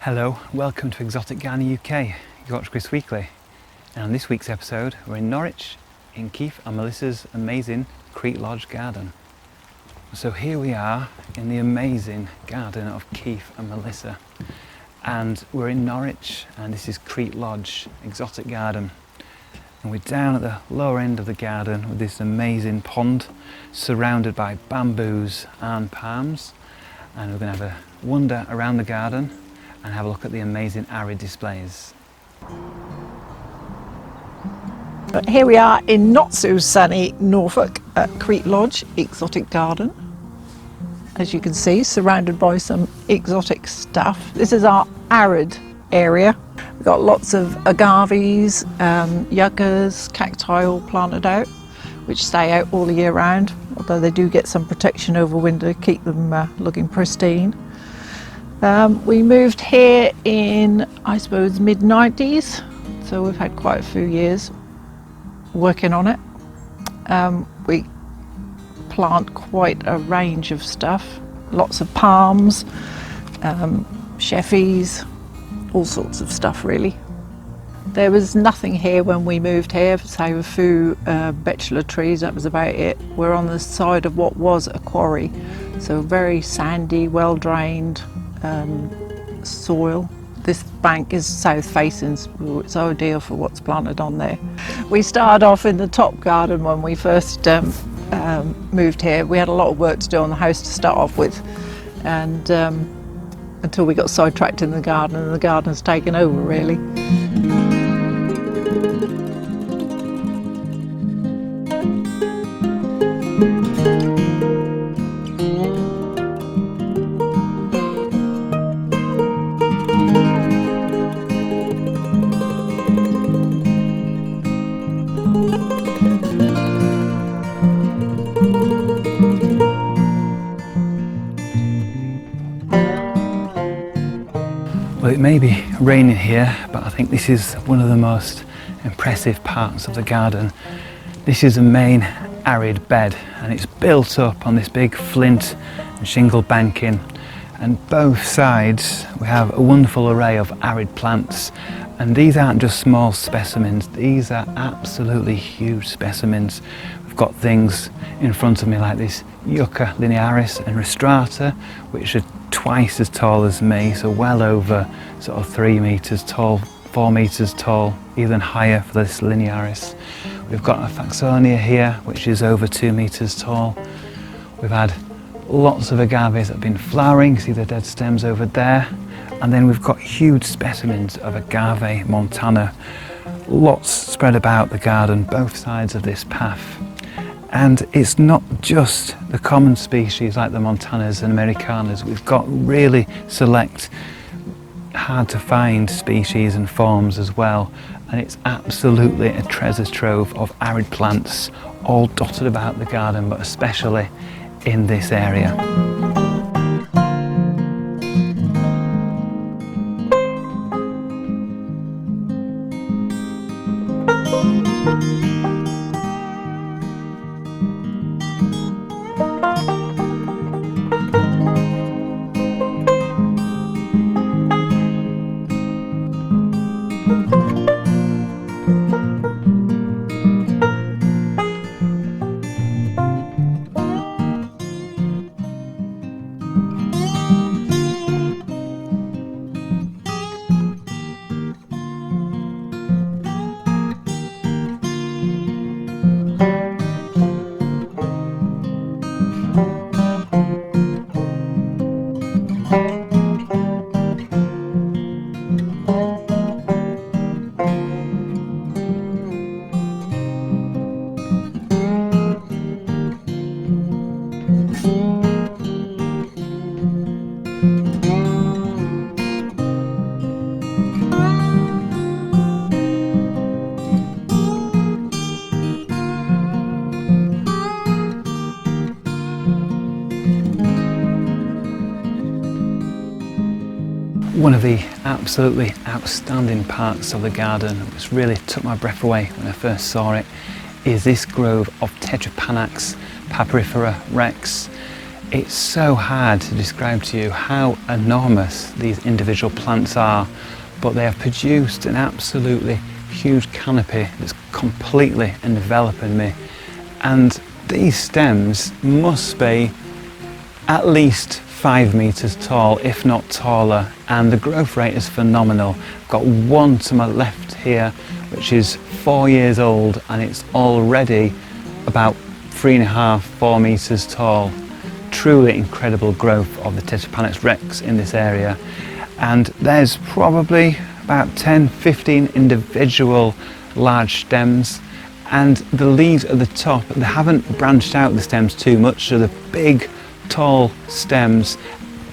Hello, welcome to Exotic Garden UK, Yorkshire Kris Weekly. And on this week's episode, we're in Norwich, in Keith and Melissa's amazing Crete Lodge garden. So here we are in the amazing garden of Keith and Melissa. And we're in Norwich, and this is Crete Lodge Exotic Garden. And we're down at the lower end of the garden with this amazing pond surrounded by bamboos and palms. And we're going to have a wander around the garden and have a look at the amazing arid displays. Here we are in not so sunny Norfolk at Crete Lodge Exotic Garden. As you can see, surrounded by some exotic stuff. This is our arid area. We've got lots of agaves, yuccas, cacti all planted out, which stay out all year round, although they do get some protection over winter to keep them looking pristine. We moved here in, I suppose, mid-90s, so we've had quite a few years working on it. We plant quite a range of stuff, lots of palms, sheffies, all sorts of stuff really. There was nothing here when we moved here, save a few bachelor trees, that was about it. We're on the side of what was a quarry, so very sandy, well drained soil. This bank is south facing, so it's ideal for what's planted on there. We started off in the top garden when we first moved here. We had a lot of work to do on the house to start off with, and until we got sidetracked in the garden, and the garden's taken over really. Well, it may be raining here, but I think this is one of the most impressive parts of the garden. This is a main arid bed, and it's built up on this big flint and shingle banking, and both sides we have a wonderful array of arid plants. And these aren't just small specimens, these are absolutely huge specimens. We've got things in front of me like this Yucca linearis and rostrata, which are twice as tall as me, so well over sort of 3 meters tall, 4 meters tall, even higher for this linearis. We've got a Faxonia here, which is over 2 meters tall. We've had lots of agaves that have been flowering, see the dead stems over there. And then we've got huge specimens of agave montana, lots spread about the garden, both sides of this path. And it's not just the common species like the montanas and americanas. We've got really select, hard to find species and forms as well. And it's absolutely a treasure trove of arid plants all dotted about the garden, but especially in this area. One of the absolutely outstanding parts of the garden, which really took my breath away when I first saw it, is this grove of Tetrapanax papyrifera rex. It's so hard to describe to you how enormous these individual plants are, but they have produced an absolutely huge canopy that's completely enveloping me. And these stems must be at least 5 meters tall, if not taller, and the growth rate is phenomenal. I've got one to my left here which is 4 years old, and it's already about 3.5 to 4 meters tall. Truly incredible growth of the Tetrapanax rex in this area. And there's probably about 10-15 individual large stems, and the leaves at the top, they haven't branched out the stems too much, so the big tall stems,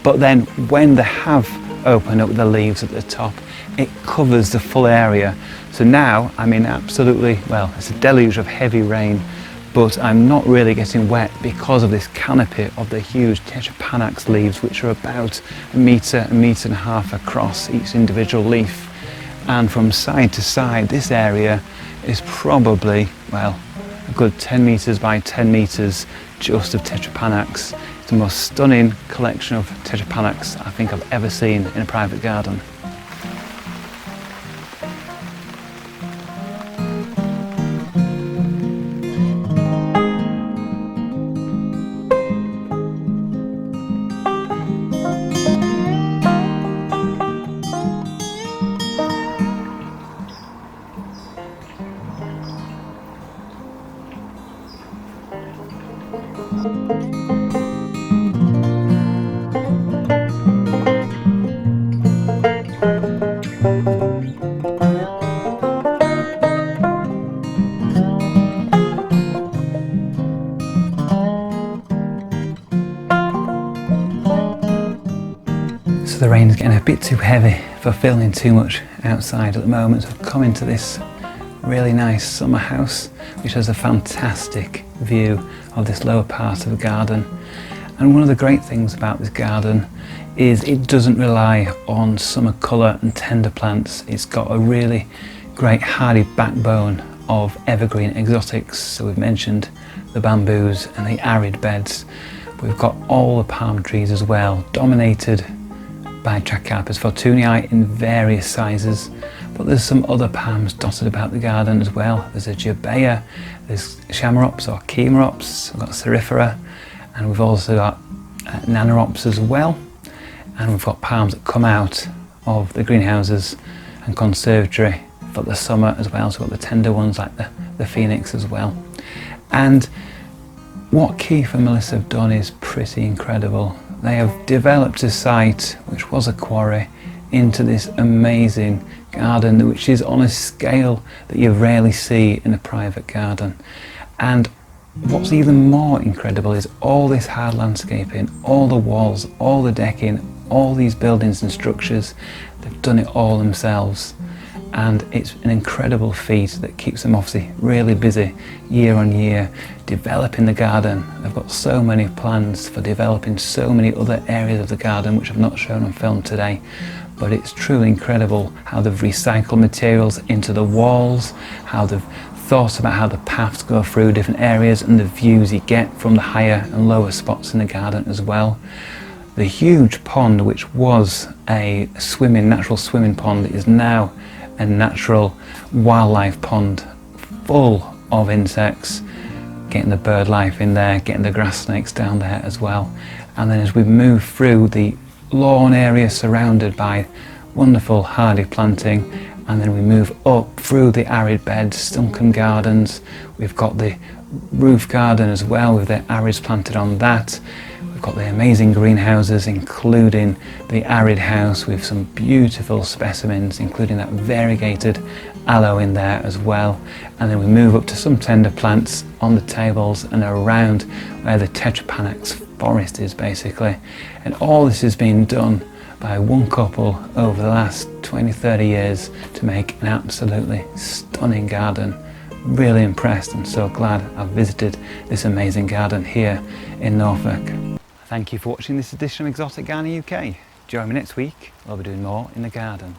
but then when they have opened up the leaves at the top, it covers the full area. So now I'm in absolutely, well, it's a deluge of heavy rain, but I'm not really getting wet because of this canopy of the huge Tetrapanax leaves, which are about a metre and a half across each individual leaf. And from side to side, this area is probably, well, a good 10 metres by 10 metres just of Tetrapanax. It's the most stunning collection of Tetrapanax I think I've ever seen in a private garden. So the rain's getting a bit too heavy for filming too much outside at the moment. So I've come into this really nice summer house which has a fantastic view of this lower part of the garden. And one of the great things about this garden is it doesn't rely on summer colour and tender plants. It's got a really great hardy backbone of evergreen exotics. So we've mentioned the bamboos and the arid beds. We've got all the palm trees as well, dominated by Trachypis fortunei in various sizes, but there's some other palms dotted about the garden as well. There's a Jabea, there's Chamaerops or Chimaerops, we've got Cerifera, and we've also got Nanarops as well, and we've got palms that come out of the greenhouses and conservatory for the summer as well, so we've got the tender ones like the Phoenix as well. And what Keith and Melissa have done is pretty incredible. They have developed a site which was a quarry into this amazing garden, which is on a scale that you rarely see in a private garden. And what's even more incredible is all this hard landscaping, all the walls, all the decking, all these buildings and structures, they've done it all themselves. And it's an incredible feat that keeps them obviously really busy year on year developing the garden. They've got so many plans for developing so many other areas of the garden which I've not shown on film today, but it's truly incredible how they've recycled materials into the walls, how they've thought about how the paths go through different areas and the views you get from the higher and lower spots in the garden as well. The huge pond, which was a natural swimming pond, is now a natural wildlife pond full of insects, getting the bird life in there, getting the grass snakes down there as well. And then as we move through the lawn area surrounded by wonderful hardy planting, and then we move up through the arid beds, sunken gardens, we've got the roof garden as well with the arids planted on that. We've got the amazing greenhouses, including the arid house with some beautiful specimens, including that variegated aloe in there as well. And then we move up to some tender plants on the tables and around where the Tetrapanax forest is basically. And all this has been done by one couple over the last 20-30 years to make an absolutely stunning garden. Really impressed and so glad I've visited this amazing garden here in Norfolk. Thank you for watching this edition of Exotic Garden UK. Join me next week, we'll be doing more in the garden.